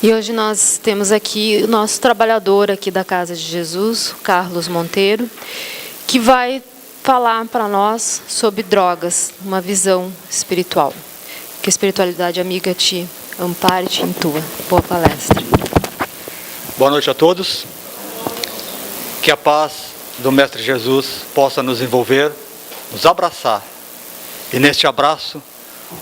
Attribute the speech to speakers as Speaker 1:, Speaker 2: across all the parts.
Speaker 1: E hoje nós temos aqui o nosso trabalhador aqui da Casa de Jesus, Carlos Monteiro, que vai falar para nós sobre drogas, uma visão espiritual. Que a espiritualidade amiga te ampare e te intua. Boa palestra.
Speaker 2: Boa noite a todos. Que a paz do Mestre Jesus possa nos envolver, nos abraçar. E neste abraço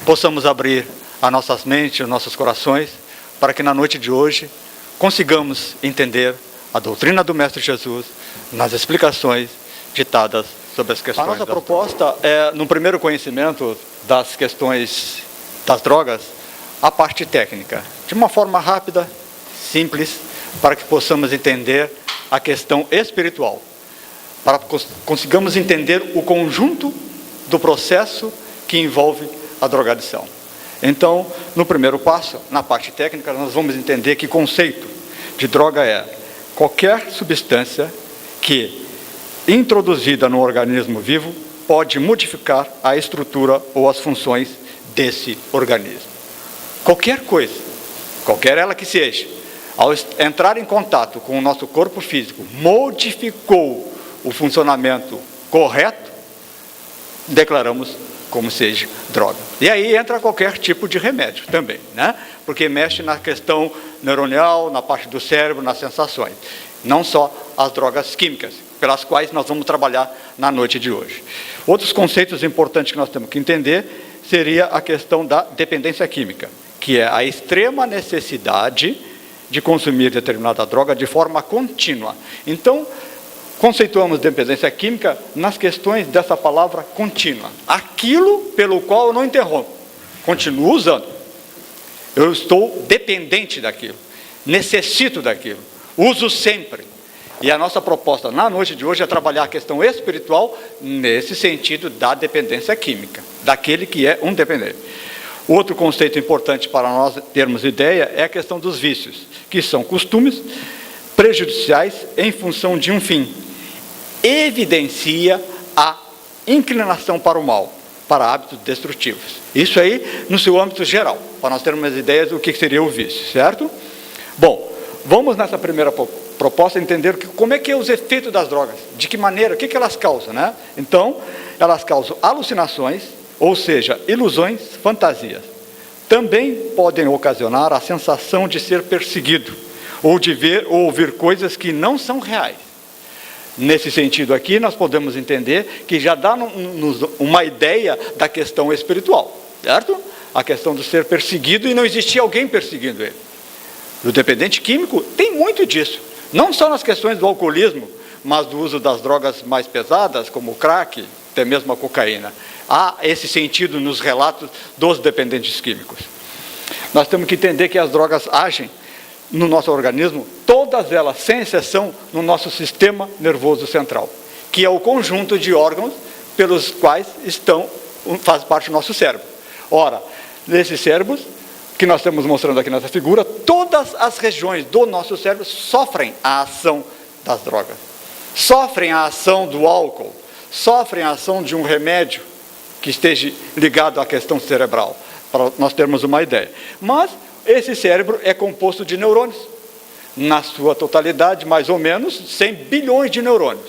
Speaker 2: possamos abrir as nossas mentes, os nossos corações, para que na noite de hoje consigamos entender a doutrina do Mestre Jesus nas explicações ditadas sobre as questões. A nossa proposta é, no primeiro conhecimento das questões das drogas, a parte técnica, de uma forma rápida, simples, para que possamos entender a questão espiritual, para que consigamos entender o conjunto do processo que envolve a drogadição. Então, no primeiro passo, na parte técnica, nós vamos entender que conceito de droga é qualquer substância que, introduzida no organismo vivo, pode modificar a estrutura ou as funções desse organismo. Qualquer coisa, qualquer ela que seja, ao entrar em contato com o nosso corpo físico, modificou o funcionamento correto, declaramos como seja droga. E aí entra qualquer tipo de remédio também, né? Porque mexe na questão neuronial, na parte do cérebro, nas sensações. Não só as drogas químicas, pelas quais nós vamos trabalhar na noite de hoje. Outros conceitos importantes que nós temos que entender seria a questão da dependência química, que é a extrema necessidade de consumir determinada droga de forma contínua. Então, conceituamos dependência química nas questões dessa palavra contínua. Aquilo pelo qual eu não interrompo, continuo usando. Eu estou dependente daquilo, necessito daquilo, uso sempre. E a nossa proposta na noite de hoje é trabalhar a questão espiritual nesse sentido da dependência química, daquele que é um dependente. Outro conceito importante para nós termos ideia é a questão dos vícios, que são costumes prejudiciais em função de um fim. Evidencia a inclinação para o mal, para hábitos destrutivos. Isso aí no seu âmbito geral, para nós termos umas ideias do que seria o vício, certo? Bom, vamos nessa primeira proposta entender como é que é os efeitos das drogas, de que maneira, o que elas causam, né? Então, elas causam alucinações, ou seja, ilusões, fantasias. Também podem ocasionar a sensação de ser perseguido, ou de ver ou ouvir coisas que não são reais. Nesse sentido aqui, nós podemos entender que já dá uma ideia da questão espiritual, certo? A questão de ser perseguido e não existir alguém perseguindo ele. O dependente químico tem muito disso, não só nas questões do alcoolismo, mas do uso das drogas mais pesadas, como o crack, até mesmo a cocaína. Há esse sentido nos relatos dos dependentes químicos. Nós temos que entender que as drogas agem no nosso organismo, todas elas, sem exceção, no nosso sistema nervoso central, que é o conjunto de órgãos pelos quais faz parte do nosso cérebro. Ora, nesses cérebros, que nós estamos mostrando aqui nessa figura, todas as regiões do nosso cérebro sofrem a ação das drogas, sofrem a ação do álcool, sofrem a ação de um remédio que esteja ligado à questão cerebral, para nós termos uma ideia. Mas esse cérebro é composto de neurônios, na sua totalidade, mais ou menos 100 bilhões de neurônios.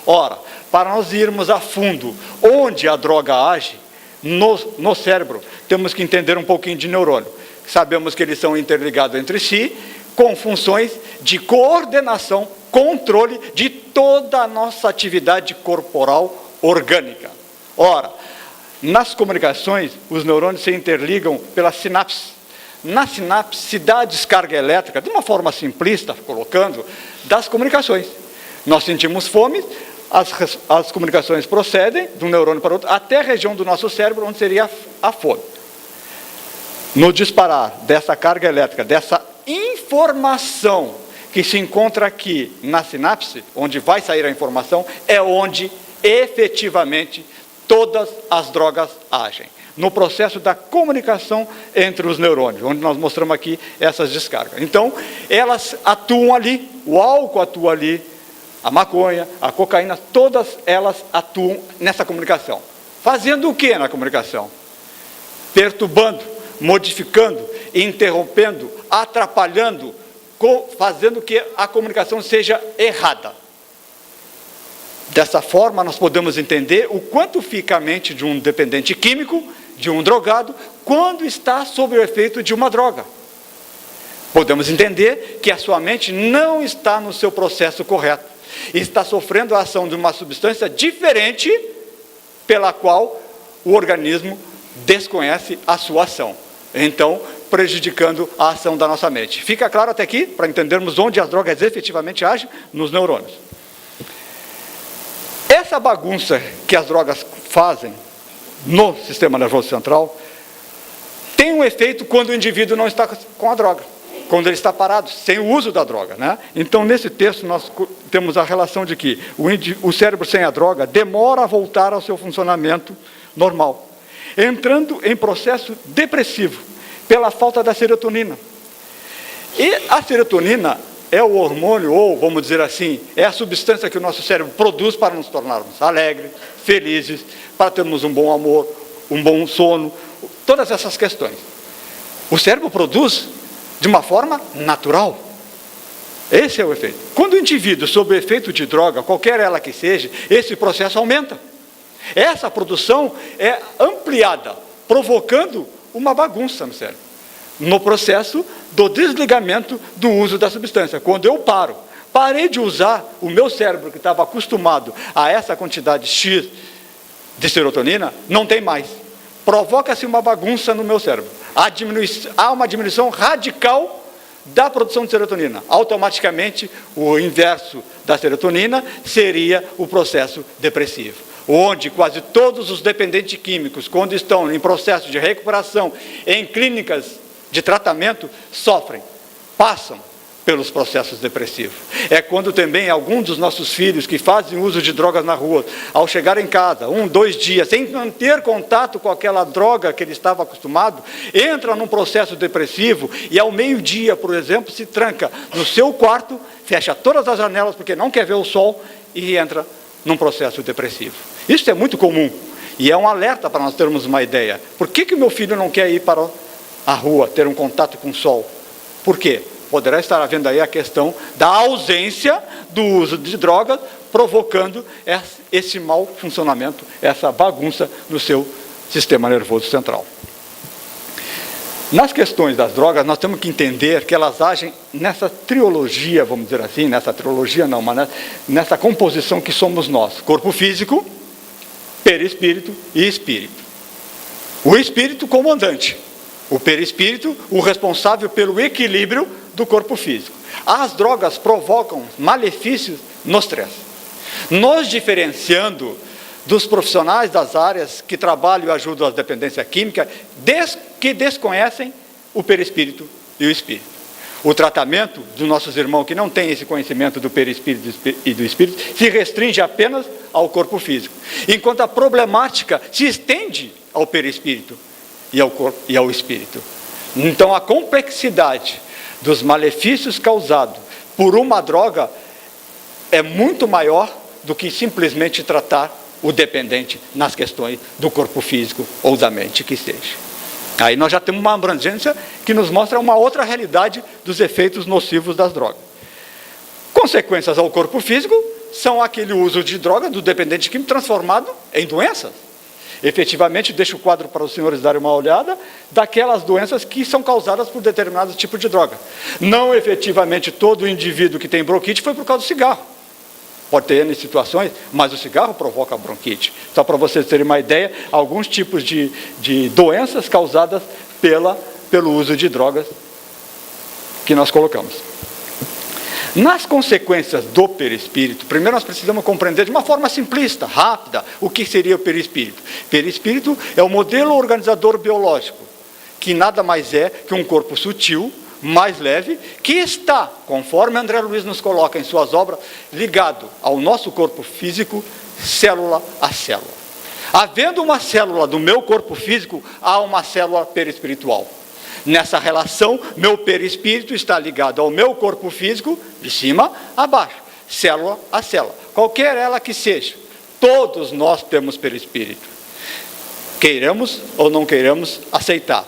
Speaker 2: Ora, para nós irmos a fundo onde a droga age, no cérebro, temos que entender um pouquinho de neurônio. Sabemos que eles são interligados entre si, com funções de coordenação, controle de toda a nossa atividade corporal orgânica. Ora, nas comunicações, os neurônios se interligam pelas sinapses. Na sinapse se dá a descarga elétrica, de uma forma simplista, colocando, das comunicações. Nós sentimos fome, as comunicações procedem de um neurônio para outro, até a região do nosso cérebro, onde seria a fome. No disparar dessa carga elétrica, dessa informação que se encontra aqui na sinapse, onde vai sair a informação, é onde efetivamente todas as drogas agem. No processo da comunicação entre os neurônios, onde nós mostramos aqui essas descargas. Então, elas atuam ali, o álcool atua ali, a maconha, a cocaína, todas elas atuam nessa comunicação. Fazendo o que na comunicação? Perturbando, modificando, interrompendo, atrapalhando, fazendo que a comunicação seja errada. Dessa forma, nós podemos entender o quanto fica a mente de um dependente químico, de um drogado, quando está sob o efeito de uma droga. Podemos entender que a sua mente não está no seu processo correto, está sofrendo a ação de uma substância diferente pela qual o organismo desconhece a sua ação, então prejudicando a ação da nossa mente. Fica claro até aqui, para entendermos onde as drogas efetivamente agem? Nos neurônios. Essa bagunça que as drogas fazem no sistema nervoso central tem um efeito quando o indivíduo não está com a droga, quando ele está parado, sem o uso da droga, né? Então, nesse texto, nós temos a relação de que o cérebro sem a droga demora a voltar ao seu funcionamento normal, entrando em processo depressivo, pela falta da serotonina. E a serotonina é o hormônio, ou vamos dizer assim, é a substância que o nosso cérebro produz para nos tornarmos alegres, felizes, para termos um bom amor, um bom sono, todas essas questões. O cérebro produz de uma forma natural. Esse é o efeito. Quando o indivíduo, sob o efeito de droga, qualquer ela que seja, esse processo aumenta. Essa produção é ampliada, provocando uma bagunça no cérebro, no processo do desligamento do uso da substância. Quando eu parei de usar o meu cérebro, que estava acostumado a essa quantidade X de serotonina, não tem mais. Provoca-se uma bagunça no meu cérebro. Há uma diminuição radical da produção de serotonina. Automaticamente, o inverso da serotonina seria o processo depressivo, onde quase todos os dependentes químicos, quando estão em processo de recuperação, em clínicas de tratamento, sofrem, passam pelos processos depressivos. É quando também alguns dos nossos filhos que fazem uso de drogas na rua, ao chegar em casa, 1, 2 dias, sem manter contato com aquela droga que ele estava acostumado, entra num processo depressivo e ao meio-dia, por exemplo, se tranca no seu quarto, fecha todas as janelas porque não quer ver o sol e entra num processo depressivo. Isso é muito comum e é um alerta para nós termos uma ideia. Por que o meu filho não quer ir para a rua, ter um contato com o sol? Por quê? Poderá estar havendo aí a questão da ausência do uso de drogas, provocando esse mau funcionamento, essa bagunça no seu sistema nervoso central. Nas questões das drogas, nós temos que entender que elas agem nessa trilogia, vamos dizer assim, nessa trilogia não, mas nessa composição que somos nós: corpo físico, perispírito e espírito. O espírito comandante, o perispírito o responsável pelo equilíbrio do corpo físico. As drogas provocam malefícios nos três. Nos diferenciando dos profissionais das áreas que trabalham e ajudam a dependência química, que desconhecem o perispírito e o espírito. O tratamento dos nossos irmãos que não têm esse conhecimento do perispírito e do espírito se restringe apenas ao corpo físico, enquanto a problemática se estende ao perispírito e ao corpo e ao espírito. Então, a complexidade dos malefícios causados por uma droga é muito maior do que simplesmente tratar o dependente nas questões do corpo físico ou da mente que seja. Aí nós já temos uma abrangência que nos mostra uma outra realidade dos efeitos nocivos das drogas. Consequências ao corpo físico são aquele uso de droga do dependente químico transformado em doenças. Efetivamente, deixo o quadro para os senhores darem uma olhada daquelas doenças que são causadas por determinados tipos de droga. Não efetivamente todo indivíduo que tem bronquite foi por causa do cigarro. Pode ter N situações, mas o cigarro provoca bronquite. Só para vocês terem uma ideia, alguns tipos de doenças causadas pelo uso de drogas que nós colocamos. Nas consequências do perispírito, primeiro nós precisamos compreender de uma forma simplista, rápida, o que seria o perispírito. Perispírito é o modelo organizador biológico, que nada mais é que um corpo sutil, mais leve, que está, conforme André Luiz nos coloca em suas obras, ligado ao nosso corpo físico, célula a célula. Havendo uma célula do meu corpo físico, há uma célula perispiritual. Nessa relação, meu perispírito está ligado ao meu corpo físico, de cima a baixo, célula a célula. Qualquer ela que seja, todos nós temos perispírito. Queiramos ou não queiramos aceitar.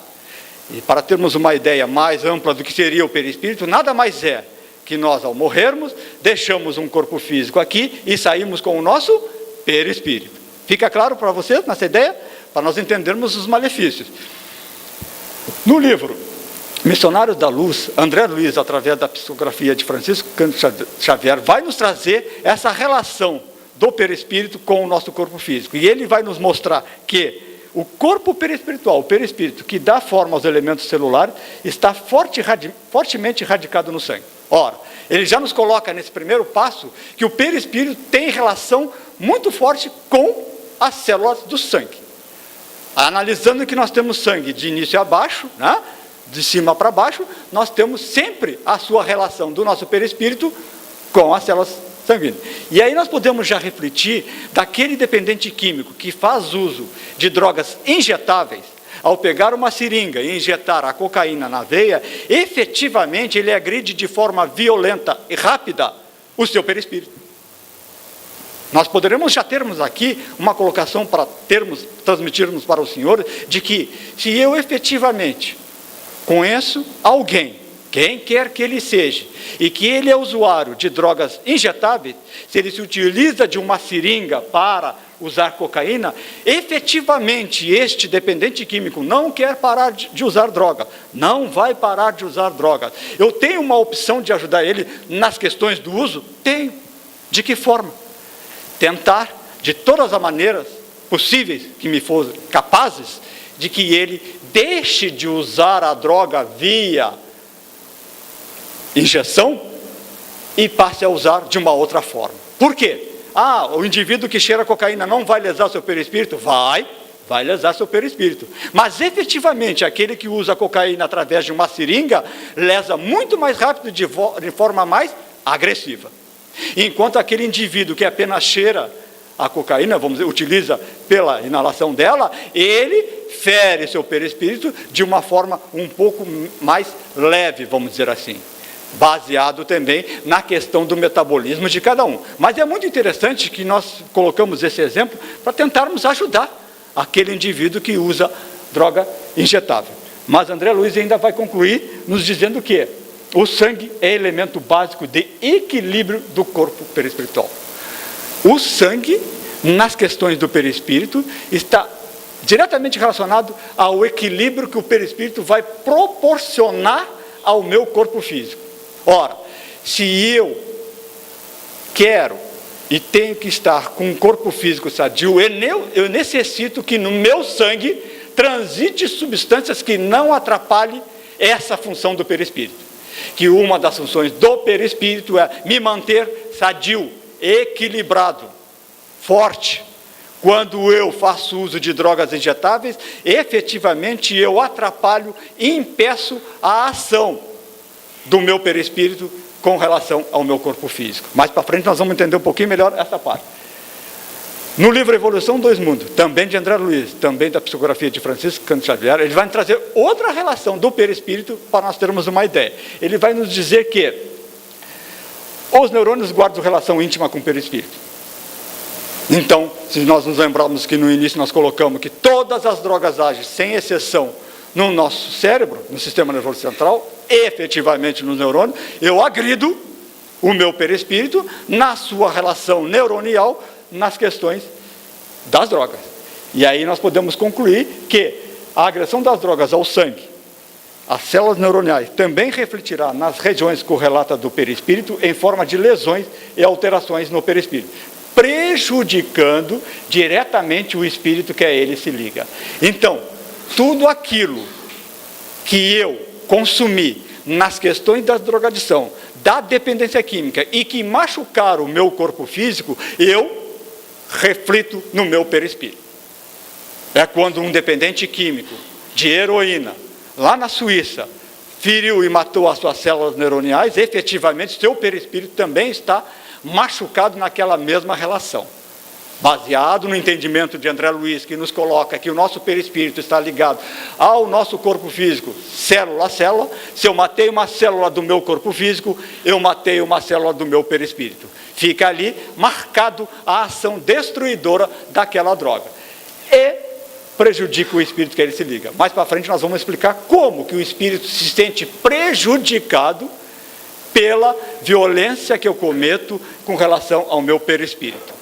Speaker 2: E para termos uma ideia mais ampla do que seria o perispírito, nada mais é que nós, ao morrermos, deixamos um corpo físico aqui e saímos com o nosso perispírito. Fica claro para vocês nessa ideia? Para nós entendermos os malefícios. No livro Missionários da Luz, André Luiz, através da psicografia de Francisco Cândido Xavier, vai nos trazer essa relação do perispírito com o nosso corpo físico. E ele vai nos mostrar que o corpo perispiritual, o perispírito, que dá forma aos elementos celulares, está fortemente radicado no sangue. Ora, ele já nos coloca nesse primeiro passo que o perispírito tem relação muito forte com as células do sangue. Analisando que nós temos sangue de início a baixo, né? De cima para baixo, nós temos sempre a sua relação do nosso perispírito com as células sanguíneas. E aí nós podemos já refletir daquele dependente químico que faz uso de drogas injetáveis. Ao pegar uma seringa e injetar a cocaína na veia, efetivamente ele agride de forma violenta e rápida o seu perispírito. Nós poderemos já termos aqui uma colocação para transmitirmos para o Senhor, de que se eu efetivamente conheço alguém, quem quer que ele seja, e que ele é usuário de drogas injetáveis, se ele se utiliza de uma seringa para usar cocaína, efetivamente este dependente químico não quer parar de usar droga, não vai parar de usar droga. Eu tenho uma opção de ajudar ele nas questões do uso? Tenho. De que forma? Tentar, de todas as maneiras possíveis que me forem capazes, de que ele deixe de usar a droga via injeção e passe a usar de uma outra forma. Por quê? O indivíduo que cheira cocaína não vai lesar seu perispírito? Vai lesar seu perispírito. Mas efetivamente aquele que usa cocaína através de uma seringa lesa muito mais rápido, de forma mais agressiva. Enquanto aquele indivíduo que apenas cheira a cocaína, vamos dizer, utiliza pela inalação dela, ele fere seu perispírito de uma forma um pouco mais leve, vamos dizer assim. Baseado também na questão do metabolismo de cada um. Mas é muito interessante que nós colocamos esse exemplo para tentarmos ajudar aquele indivíduo que usa droga injetável. Mas André Luiz ainda vai concluir nos dizendo que o sangue é elemento básico de equilíbrio do corpo perispiritual. O sangue, nas questões do perispírito, está diretamente relacionado ao equilíbrio que o perispírito vai proporcionar ao meu corpo físico. Ora, se eu quero e tenho que estar com um corpo físico sadio, eu necessito que no meu sangue transite substâncias que não atrapalhem essa função do perispírito. Que uma das funções do perispírito é me manter sadio, equilibrado, forte. Quando eu faço uso de drogas injetáveis, efetivamente eu atrapalho e impeço a ação do meu perispírito com relação ao meu corpo físico. Mais para frente nós vamos entender um pouquinho melhor essa parte. No livro Evolução dos Mundos, também de André Luiz, também da psicografia de Francisco Cândido Xavier, ele vai trazer outra relação do perispírito para nós termos uma ideia. Ele vai nos dizer que os neurônios guardam relação íntima com o perispírito. Então, se nós nos lembrarmos que no início nós colocamos que todas as drogas agem, sem exceção, no nosso cérebro, no sistema nervoso central, efetivamente nos neurônios, eu agrido o meu perispírito na sua relação neuronial nas questões das drogas. E aí nós podemos concluir que a agressão das drogas ao sangue, às células neuroniais, também refletirá nas regiões correlatas do perispírito em forma de lesões e alterações no perispírito, prejudicando diretamente o espírito que a ele se liga. Então, tudo aquilo que eu consumi nas questões da drogadição, da dependência química e que machucar o meu corpo físico, eu reflito no meu perispírito. É quando um dependente químico de heroína, lá na Suíça, feriu e matou as suas células neuroniais, efetivamente seu perispírito também está machucado naquela mesma relação. Baseado no entendimento de André Luiz, que nos coloca que o nosso perispírito está ligado ao nosso corpo físico, célula a célula. Se eu matei uma célula do meu corpo físico, eu matei uma célula do meu perispírito. Fica ali marcado a ação destruidora daquela droga. E prejudica o espírito que ele se liga. Mais para frente nós vamos explicar como que o espírito se sente prejudicado pela violência que eu cometo com relação ao meu perispírito.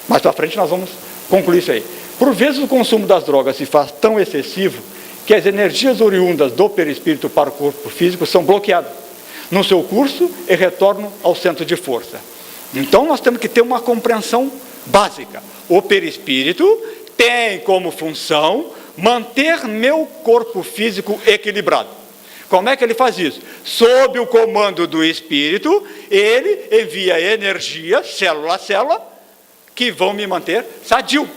Speaker 2: Mais para frente nós vamos concluir isso aí. Por vezes o consumo das drogas se faz tão excessivo que as energias oriundas do perispírito para o corpo físico são bloqueadas no seu curso e retornam ao centro de força. Então nós temos que ter uma compreensão básica. O perispírito tem como função manter meu corpo físico equilibrado. Como é que ele faz isso? Sob o comando do espírito, ele envia energia, célula a célula, que vão me manter sadio,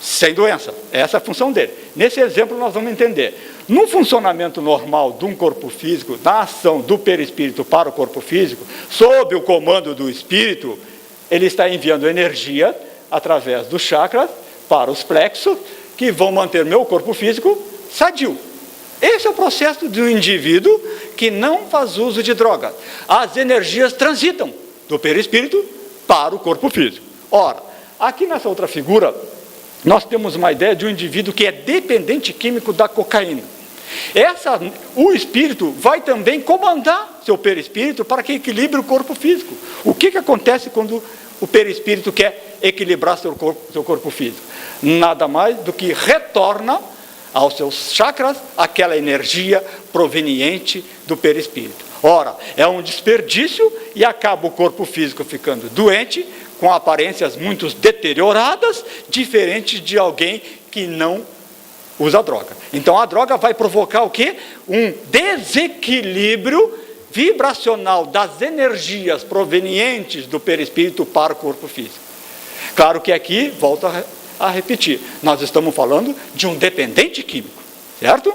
Speaker 2: sem doença. Essa é a função dele. Nesse exemplo nós vamos entender. No funcionamento normal de um corpo físico, na ação do perispírito para o corpo físico, sob o comando do espírito, ele está enviando energia através dos chakras para os plexos, que vão manter meu corpo físico sadio. Esse é o processo de um indivíduo que não faz uso de drogas. As energias transitam do perispírito para o corpo físico. Ora, aqui nessa outra figura, nós temos uma ideia de um indivíduo que é dependente químico da cocaína. O espírito vai também comandar seu perispírito para que equilibre o corpo físico. O que acontece quando o perispírito quer equilibrar seu corpo físico? Nada mais do que retorna aos seus chakras aquela energia proveniente do perispírito. Ora, é um desperdício e acaba o corpo físico ficando doente, com aparências muito deterioradas, diferente de alguém que não usa droga. Então a droga vai provocar o quê? Um desequilíbrio vibracional das energias provenientes do perispírito para o corpo físico. Claro que aqui, volto a repetir, nós estamos falando de um dependente químico, certo?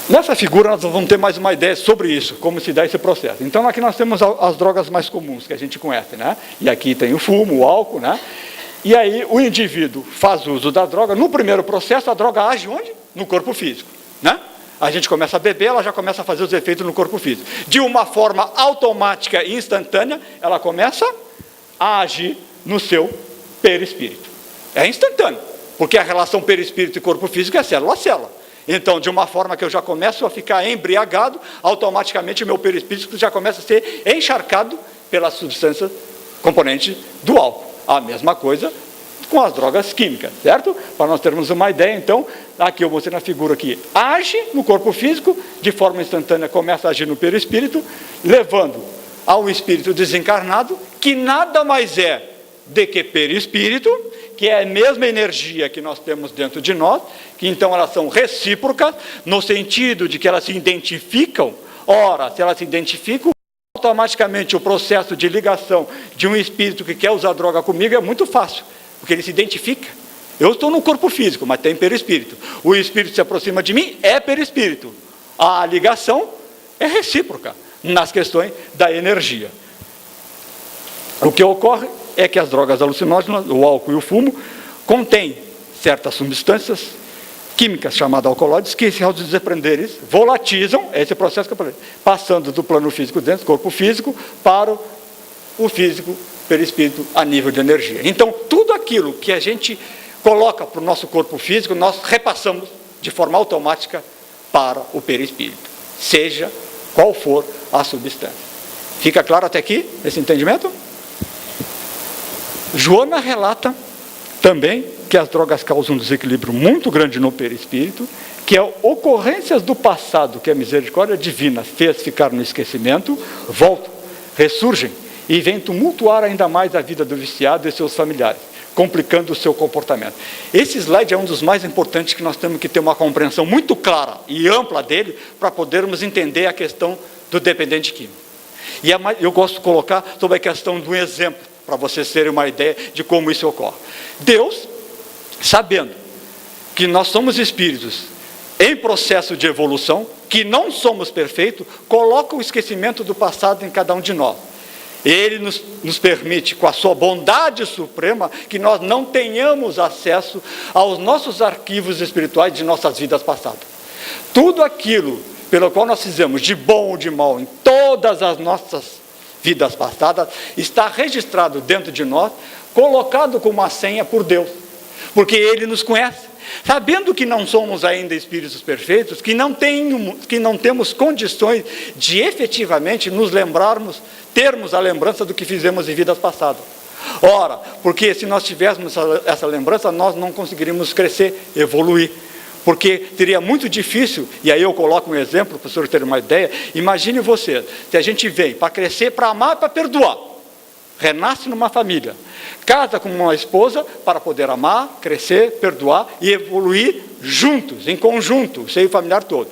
Speaker 2: Nessa figura nós vamos ter mais uma ideia sobre isso, como se dá esse processo. Então aqui nós temos as drogas mais comuns que a gente conhece, né? E aqui tem o fumo, o álcool, né? E aí o indivíduo faz uso da droga. No primeiro processo a droga age onde? No corpo físico, né? A gente começa a beber, ela já começa a fazer os efeitos no corpo físico. De uma forma automática e instantânea, ela começa a agir no seu perispírito. É instantâneo, porque a relação perispírito e corpo físico é célula a célula. Então, de uma forma que eu já começo a ficar embriagado, automaticamente o meu perispírito já começa a ser encharcado pelas substâncias componentes do álcool. A mesma coisa com as drogas químicas, certo? Para nós termos uma ideia, então, aqui eu mostrei na figura aqui, age no corpo físico, de forma instantânea começa a agir no perispírito, levando ao espírito desencarnado, que nada mais é de que perispírito, que é a mesma energia que nós temos dentro de nós, que então elas são recíprocas, no sentido de que elas se identificam. Ora, se elas se identificam, automaticamente o processo de ligação de um espírito que quer usar droga comigo é muito fácil, porque ele se identifica. Eu estou no corpo físico, mas tem perispírito. O espírito se aproxima de mim, é perispírito. A ligação é recíproca nas questões da energia. O que ocorre é que as drogas alucinógenas, o álcool e o fumo, contêm certas substâncias químicas chamadas alcaloides, que se ao desprenderem, volatizam, esse processo que eu falei, passando do plano físico dentro, do corpo físico, para o físico perispírito a nível de energia. Então, tudo aquilo que a gente coloca para o nosso corpo físico, nós repassamos de forma automática para o perispírito, seja qual for a substância. Fica claro até aqui esse entendimento? Joana relata também que as drogas causam um desequilíbrio muito grande no perispírito, que ocorrências do passado que a misericórdia divina fez ficar no esquecimento, voltam, ressurgem e vêm tumultuar ainda mais a vida do viciado e seus familiares, complicando o seu comportamento. Esse slide é um dos mais importantes, que nós temos que ter uma compreensão muito clara e ampla dele, para podermos entender a questão do dependente químico. E eu gosto de colocar sobre a questão de um exemplo, para vocês terem uma ideia de como isso ocorre. Deus, sabendo que nós somos espíritos em processo de evolução, que não somos perfeitos, coloca o esquecimento do passado em cada um de nós. Ele nos permite, com a sua bondade suprema, que nós não tenhamos acesso aos nossos arquivos espirituais de nossas vidas passadas. Tudo aquilo pelo qual nós fizemos de bom ou de mal em todas as nossas vidas passadas, está registrado dentro de nós, colocado com uma senha por Deus. porque Ele nos conhece. Sabendo que não somos ainda espíritos perfeitos, que não temos condições de efetivamente nos lembrarmos, termos a lembrança do que fizemos em vidas passadas. Ora, porque se nós tivéssemos essa lembrança, nós não conseguiríamos crescer, evoluir. Porque seria muito difícil, e aí eu coloco um exemplo para o senhor ter uma ideia. Imagine você, se a gente vem para crescer, para amar e para perdoar. Renasce numa família, casa com uma esposa para poder amar, crescer, perdoar e evoluir juntos, em conjunto, o seio familiar todo.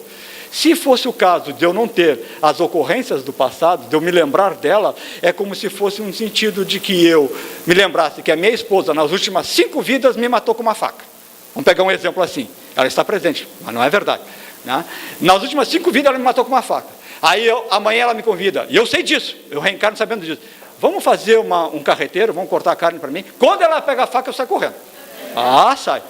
Speaker 2: Se fosse o caso de eu não ter as ocorrências do passado, de eu me lembrar dela, é como se fosse um sentido de que eu me lembrasse que a minha esposa, nas últimas 5 vidas, me matou com uma faca. Vamos pegar um exemplo assim. Ela está presente, mas não é verdade, né? Nas últimas 5 vidas, ela me matou com uma faca. Aí amanhã ela me convida, e eu sei disso, eu reencarno sabendo disso. Vamos fazer um carreteiro, vamos cortar a carne para mim. Quando ela pega a faca, eu saio correndo. Sai.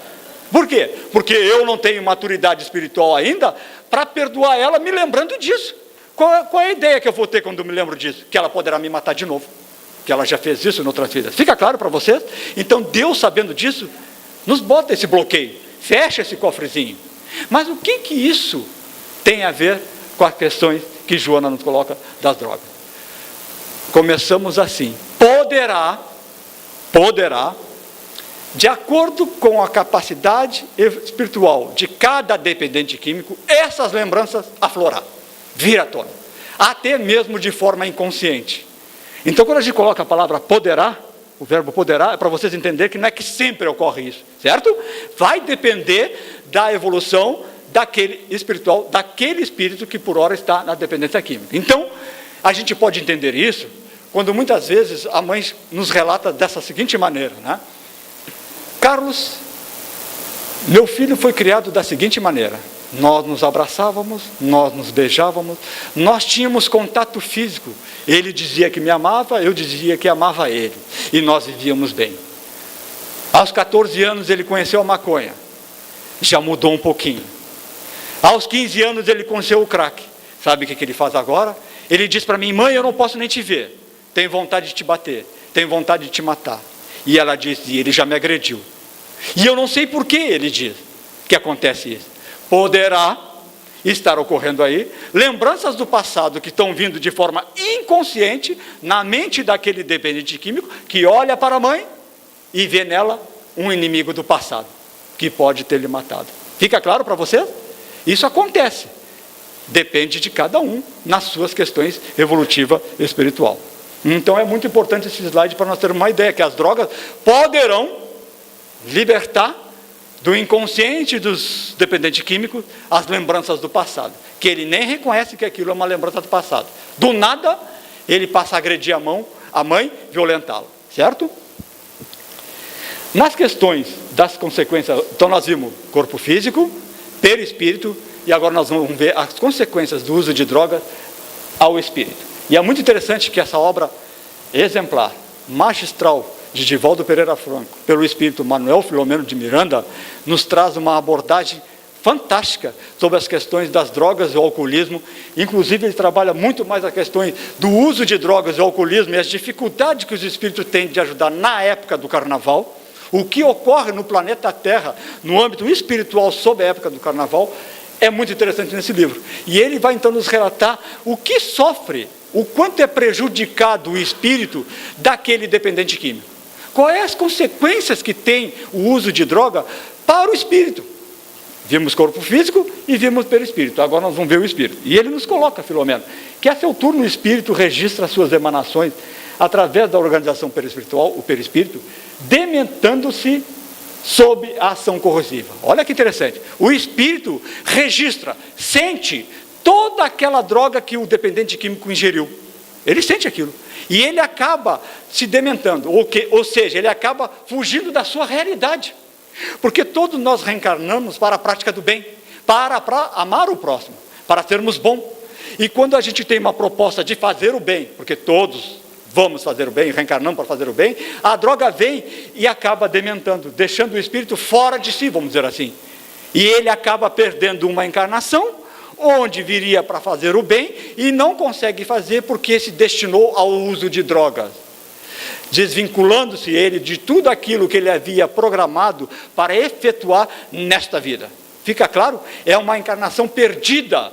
Speaker 2: Por quê? Porque eu não tenho maturidade espiritual ainda para perdoar ela me lembrando disso. Qual é a ideia que eu vou ter quando eu me lembro disso? Que ela poderá me matar de novo. Que ela já fez isso em outras vidas. Fica claro para vocês? Então Deus, sabendo disso, nos bota esse bloqueio. Fecha esse cofrezinho. Mas o que isso tem a ver com as questões que Joana nos coloca das drogas? Começamos assim: poderá, de acordo com a capacidade espiritual de cada dependente químico, essas lembranças aflorar, vir à tona, até mesmo de forma inconsciente. Então, quando a gente coloca a palavra poderá, o verbo poderá, é para vocês entenderem que não é que sempre ocorre isso, certo? Vai depender da evolução daquele espiritual, daquele espírito que por hora está na dependência química. Então, a gente pode entender isso quando muitas vezes a mãe nos relata dessa seguinte maneira, né? Carlos, meu filho foi criado da seguinte maneira: nós nos abraçávamos, nós nos beijávamos, nós tínhamos contato físico. Ele dizia que me amava, eu dizia que amava ele, e nós vivíamos bem. Aos 14 anos ele conheceu a maconha, já mudou um pouquinho. Aos 15 anos ele conheceu o crack. Sabe o que ele faz agora? Ele diz para mim: mãe, eu não posso nem te ver, tenho vontade de te bater, tenho vontade de te matar. E ela diz: e ele já me agrediu. E eu não sei por que ele diz que acontece isso. Poderá estar ocorrendo aí lembranças do passado que estão vindo de forma inconsciente na mente daquele dependente químico que olha para a mãe e vê nela um inimigo do passado que pode ter lhe matado. Fica claro para você? Isso acontece. Depende de cada um nas suas questões evolutiva e espiritual. Então é muito importante esse slide para nós termos uma ideia que as drogas poderão libertar do inconsciente dos dependentes químicos as lembranças do passado, que ele nem reconhece que aquilo é uma lembrança do passado. Do nada, ele passa a agredir a mãe, violentá-la, certo? Nas questões das consequências, então nós vimos corpo físico, perispírito, e agora nós vamos ver as consequências do uso de drogas ao espírito. E é muito interessante que essa obra exemplar, magistral, de Divaldo Pereira Franco, pelo espírito Manuel Filomeno de Miranda, nos traz uma abordagem fantástica sobre as questões das drogas e o alcoolismo. Inclusive, ele trabalha muito mais as questões do uso de drogas e alcoolismo e as dificuldades que os espíritos têm de ajudar na época do carnaval, o que ocorre no planeta Terra, no âmbito espiritual, sob a época do carnaval, é muito interessante nesse livro. E ele vai então nos relatar o que sofre, o quanto é prejudicado o espírito daquele dependente químico. Quais as consequências que tem o uso de droga para o espírito? Vimos corpo físico e vimos perispírito. Agora nós vamos ver o espírito. E ele nos coloca, Filomeno, que a seu turno o espírito registra suas emanações através da organização perispiritual, o perispírito, dementando-se sob a ação corrosiva. Olha que interessante. O espírito registra, sente toda aquela droga que o dependente químico ingeriu. Ele sente aquilo. E ele acaba se dementando, ou seja, ele acaba fugindo da sua realidade. Porque todos nós reencarnamos para a prática do bem, para amar o próximo, para sermos bons. E quando a gente tem uma proposta de fazer o bem, porque todos vamos fazer o bem, reencarnamos para fazer o bem, a droga vem e acaba dementando, deixando o espírito fora de si, vamos dizer assim. E ele acaba perdendo uma encarnação, onde viria para fazer o bem e não consegue fazer porque se destinou ao uso de drogas. desvinculando-se ele de tudo aquilo que ele havia programado para efetuar nesta vida. Fica claro? É uma encarnação perdida,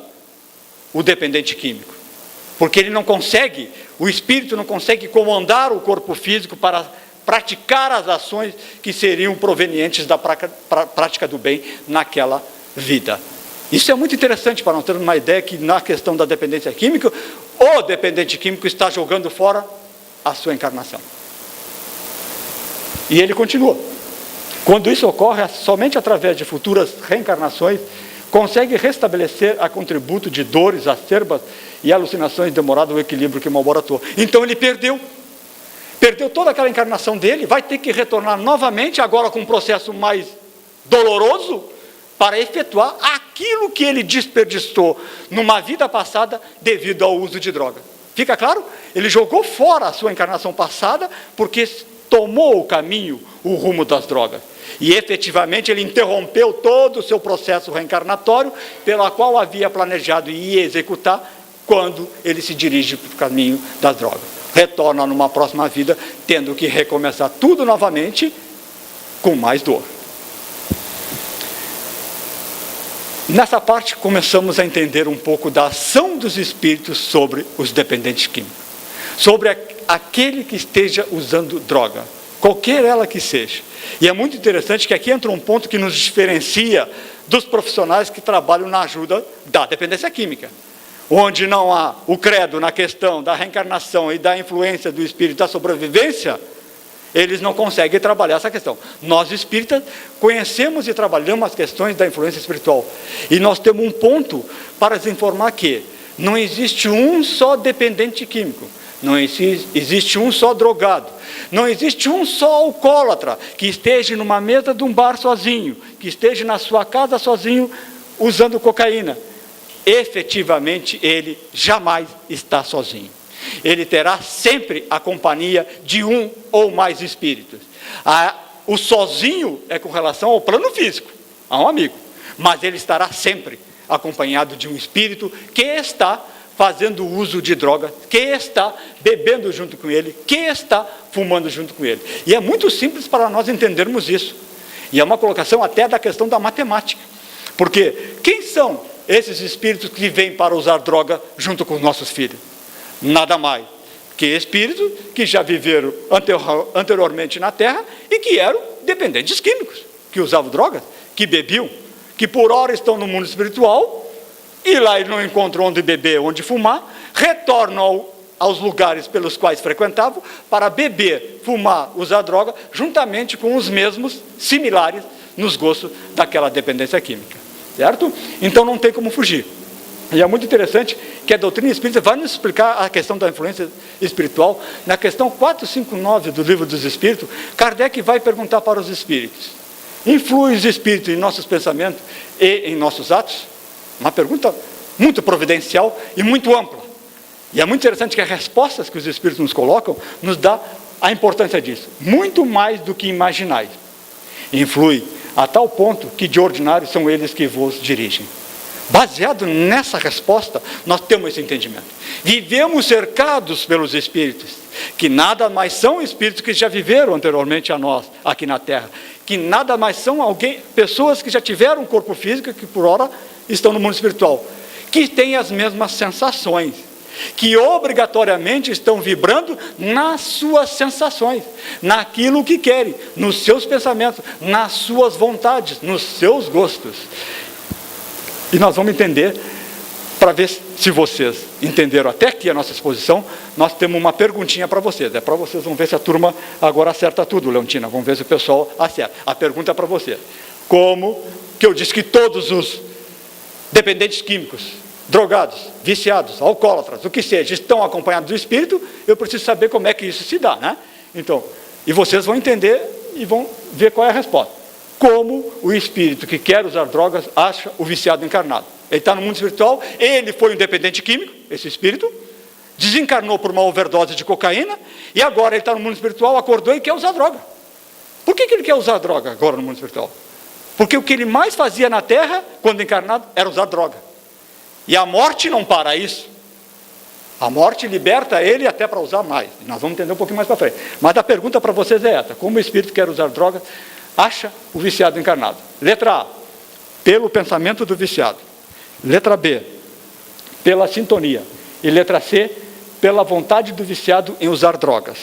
Speaker 2: o dependente químico. Porque ele não consegue, o espírito não consegue comandar o corpo físico para praticar as ações que seriam provenientes da prática do bem naquela vida. Isso é muito interessante para nós termos uma ideia que na questão da dependência química, o dependente químico está jogando fora a sua encarnação. E ele continua. Quando isso ocorre, somente através de futuras reencarnações, consegue restabelecer a contributo de dores acerbas e alucinações demorado o equilíbrio que malbaratou. Então ele perdeu toda aquela encarnação dele, vai ter que retornar novamente, agora com um processo mais doloroso, para efetuar aquilo que ele desperdiçou numa vida passada devido ao uso de droga. Fica claro? Ele jogou fora a sua encarnação passada porque tomou o caminho, o rumo das drogas. E efetivamente ele interrompeu todo o seu processo reencarnatório, pela qual havia planejado e ia executar quando ele se dirige para o caminho das drogas. Retorna numa próxima vida, tendo que recomeçar tudo novamente, com mais dor. Nessa parte, começamos a entender um pouco da ação dos espíritos sobre os dependentes químicos. Sobre aquele que esteja usando droga, qualquer ela que seja. E é muito interessante que aqui entra um ponto que nos diferencia dos profissionais que trabalham na ajuda da dependência química. Onde não há o credo na questão da reencarnação e da influência do espírito da sobrevivência, eles não conseguem trabalhar essa questão. Nós espíritas conhecemos e trabalhamos as questões da influência espiritual. E nós temos um ponto para nos informar que não existe um só dependente químico, não existe um só drogado, não existe um só alcoólatra que esteja numa mesa de um bar sozinho, que esteja na sua casa sozinho usando cocaína. Efetivamente, ele jamais está sozinho. Ele terá sempre a companhia de um ou mais espíritos. O sozinho é com relação ao plano físico, a um amigo, mas ele estará sempre acompanhado de um espírito que está fazendo uso de droga, que está bebendo junto com ele, que está fumando junto com ele. E é muito simples para nós entendermos isso. E é uma colocação até da questão da matemática. Porque quem são esses espíritos que vêm para usar droga junto com os nossos filhos? Nada mais que espíritos que já viveram anteriormente na Terra e que eram dependentes químicos, que usavam drogas, que bebiam, que por hora estão no mundo espiritual, e lá eles não encontram onde beber, onde fumar, retornam aos lugares pelos quais frequentavam para beber, fumar, usar droga, juntamente com os mesmos similares nos gostos daquela dependência química. Certo? Então não tem como fugir. E é muito interessante que a doutrina espírita vai nos explicar a questão da influência espiritual. Na questão 459 do Livro dos Espíritos, Kardec vai perguntar para os espíritos: influi os espíritos em nossos pensamentos e em nossos atos? Uma pergunta muito providencial e muito ampla. E é muito interessante que as respostas que os espíritos nos colocam nos dá a importância disso. Muito mais do que imaginais. Influi a tal ponto que de ordinário são eles que vos dirigem. Baseado nessa resposta, nós temos esse entendimento. Vivemos cercados pelos espíritos, que nada mais são espíritos que já viveram anteriormente a nós, aqui na Terra, que nada mais são pessoas que já tiveram um corpo físico, que por hora estão no mundo espiritual, que têm as mesmas sensações, que obrigatoriamente estão vibrando nas suas sensações, naquilo que querem, nos seus pensamentos, nas suas vontades, nos seus gostos. E nós vamos entender, para ver se vocês entenderam até aqui a nossa exposição, nós temos uma perguntinha para vocês. É para vocês, vamos ver se a turma agora acerta tudo, Leontina. Vamos ver se o pessoal acerta. A pergunta é para você. Como que eu disse que todos os dependentes químicos, drogados, viciados, alcoólatras, o que seja, estão acompanhados do espírito, eu preciso saber como é que isso se dá, né? Então, e vocês vão entender e vão ver qual é a resposta. Como o espírito que quer usar drogas acha o viciado encarnado. Ele está no mundo espiritual, ele foi um dependente químico, esse espírito, desencarnou por uma overdose de cocaína, e agora ele está no mundo espiritual, acordou e quer usar droga. Por que ele quer usar droga agora no mundo espiritual? Porque o que ele mais fazia na Terra, quando encarnado, era usar droga. E a morte não para isso. A morte liberta ele até para usar mais. Nós vamos entender um pouquinho mais para frente. Mas a pergunta para vocês é essa: como o espírito quer usar drogas, acha o viciado encarnado? Letra A, pelo pensamento do viciado. Letra B, pela sintonia. E letra C, pela vontade do viciado em usar drogas.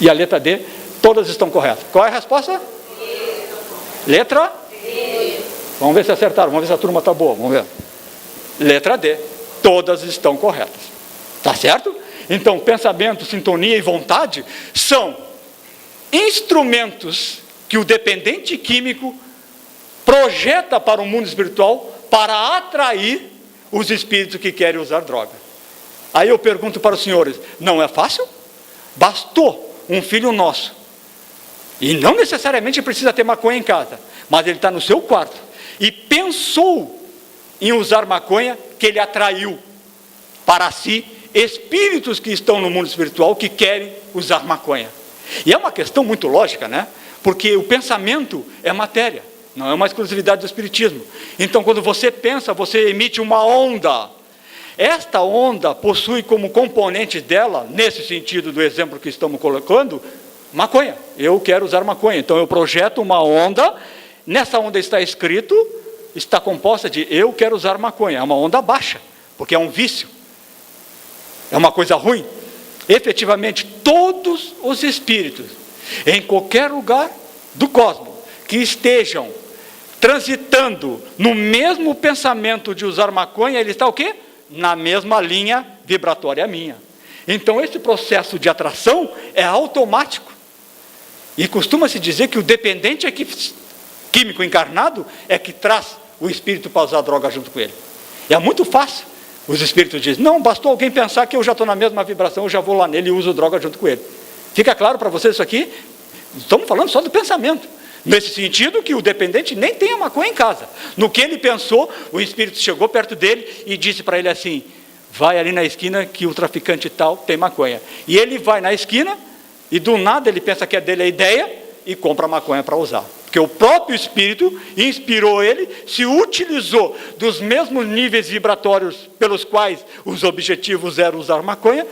Speaker 2: E a letra D, todas estão corretas. Qual é a resposta? Letra D. Vamos ver se acertaram, vamos ver se a turma está boa, vamos ver. Letra D, todas estão corretas. Tá certo? Então, pensamento, sintonia e vontade são instrumentos que o dependente químico projeta para o mundo espiritual para atrair os espíritos que querem usar droga. Aí eu pergunto para os senhores, não é fácil? Bastou um filho nosso, e não necessariamente precisa ter maconha em casa, mas ele está no seu quarto, e pensou em usar maconha, que ele atraiu para si espíritos que estão no mundo espiritual que querem usar maconha. E é uma questão muito lógica, né? Porque o pensamento é matéria, não é uma exclusividade do espiritismo. Então, quando você pensa, você emite uma onda. Esta onda possui como componente dela, nesse sentido do exemplo que estamos colocando, maconha. Eu quero usar maconha, então eu projeto uma onda, nessa onda está escrito, está composta de eu quero usar maconha. É uma onda baixa, porque é um vício, é uma coisa ruim. Efetivamente, todos os espíritos, em qualquer lugar do cosmos, que estejam transitando no mesmo pensamento de usar maconha, ele está o quê? Na mesma linha vibratória minha. Então esse processo de atração é automático. E costuma-se dizer que o dependente químico encarnado é que traz o espírito para usar droga junto com ele. E é muito fácil. Os espíritos dizem, não, bastou alguém pensar que eu já estou na mesma vibração, eu já vou lá nele e uso droga junto com ele. Fica claro para vocês isso aqui? Estamos falando só do pensamento. Nesse sentido que o dependente nem tem a maconha em casa. No que ele pensou, o espírito chegou perto dele e disse para ele assim, vai ali na esquina que o traficante tal tem maconha. E ele vai na esquina e do nada ele pensa que é dele a ideia e compra maconha para usar. Porque o próprio espírito inspirou ele, se utilizou dos mesmos níveis vibratórios pelos quais os objetivos eram usar maconha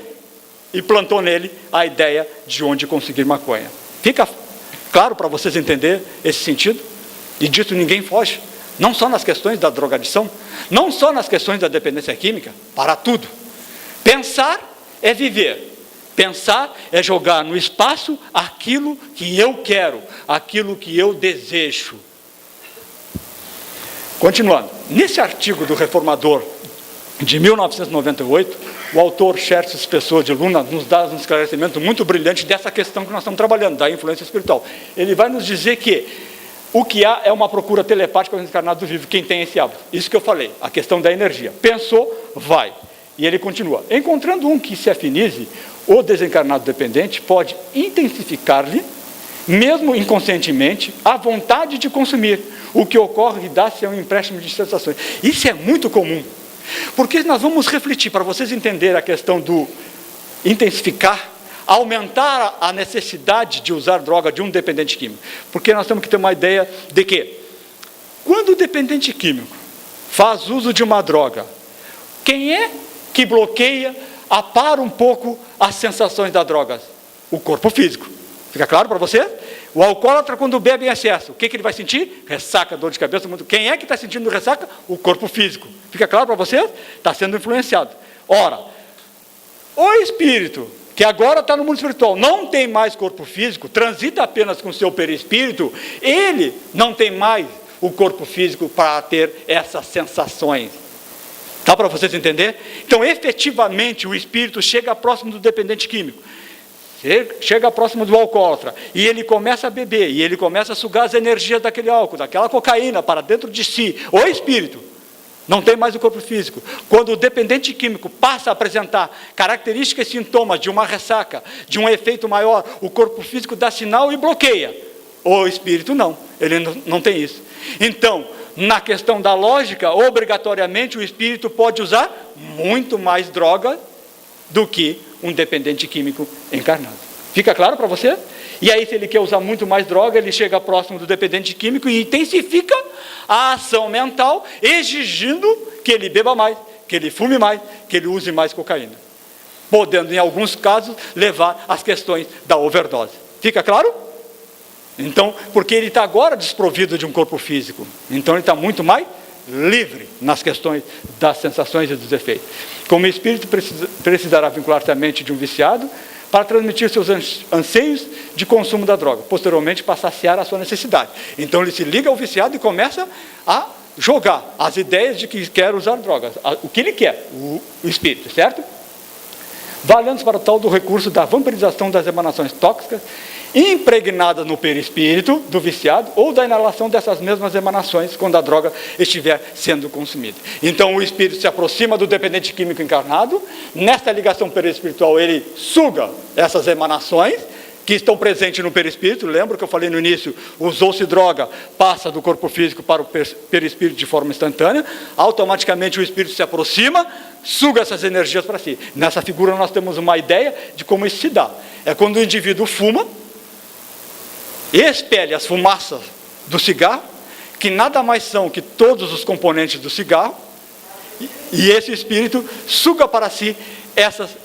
Speaker 2: e plantou nele a ideia de onde conseguir maconha. Fica claro para vocês entenderem esse sentido? E disso ninguém foge. Não só nas questões da drogadição, não só nas questões da dependência química, para tudo. Pensar é viver. Pensar é jogar no espaço aquilo que eu quero, aquilo que eu desejo. Continuando. Nesse artigo do Reformador de 1998, o autor Xerxes Pessoa de Luna nos dá um esclarecimento muito brilhante dessa questão que nós estamos trabalhando, da influência espiritual. Ele vai nos dizer que o que há é uma procura telepática aos encarnados do vivo, quem tem esse hábito. Isso que eu falei, a questão da energia. Pensou, vai. E ele continua. Encontrando um que se afinize, o desencarnado dependente pode intensificar-lhe, mesmo inconscientemente, a vontade de consumir, o que ocorre e dá-se a um empréstimo de sensações. Isso é muito comum. Porque nós vamos refletir, para vocês entenderem a questão do intensificar, aumentar a necessidade de usar droga de um dependente químico. Porque nós temos que ter uma ideia de que, quando o dependente químico faz uso de uma droga, quem é que bloqueia, apara um pouco as sensações da droga? O corpo físico. Fica claro para você? O alcoólatra, quando bebe em excesso, o que ele vai sentir? Ressaca, dor de cabeça. Quem é que está sentindo ressaca? O corpo físico. Fica claro para você? Está sendo influenciado. Ora, o espírito, que agora está no mundo espiritual, não tem mais corpo físico, transita apenas com o seu perispírito, ele não tem mais o corpo físico para ter essas sensações. Dá para vocês entenderem? Então, efetivamente, o espírito chega próximo do dependente químico. Chega próximo do alcoólatra, e ele começa a beber, e ele começa a sugar as energias daquele álcool, daquela cocaína para dentro de si. O espírito não tem mais o corpo físico. Quando o dependente químico passa a apresentar características e sintomas de uma ressaca, de um efeito maior, o corpo físico dá sinal e bloqueia. O espírito não, ele não tem isso. Então, na questão da lógica, obrigatoriamente o espírito pode usar muito mais droga do que um dependente químico encarnado. Fica claro para você? E aí, se ele quer usar muito mais droga, ele chega próximo do dependente químico e intensifica a ação mental, exigindo que ele beba mais, que ele fume mais, que ele use mais cocaína, podendo, em alguns casos, levar às questões da overdose. Fica claro? Então, porque ele está agora desprovido de um corpo físico, então ele está muito mais livre nas questões das sensações e dos efeitos. Como o espírito precisará vincular-se à mente de um viciado para transmitir seus anseios de consumo da droga, posteriormente para saciar a sua necessidade. Então ele se liga ao viciado e começa a jogar as ideias de que quer usar drogas, o que ele quer, o espírito, certo? Valendo-se para o tal do recurso da vampirização das emanações tóxicas impregnadas no perispírito do viciado ou da inalação dessas mesmas emanações quando a droga estiver sendo consumida. Então o espírito se aproxima do dependente químico encarnado, nesta ligação perispiritual ele suga essas emanações que estão presentes no perispírito. Lembra que eu falei no início, usou-se droga, passa do corpo físico para o perispírito de forma instantânea, automaticamente o espírito se aproxima, suga essas energias para si. Nessa figura nós temos uma ideia de como isso se dá. É quando o indivíduo fuma, expele as fumaças do cigarro, que nada mais são que todos os componentes do cigarro, e esse espírito suga para si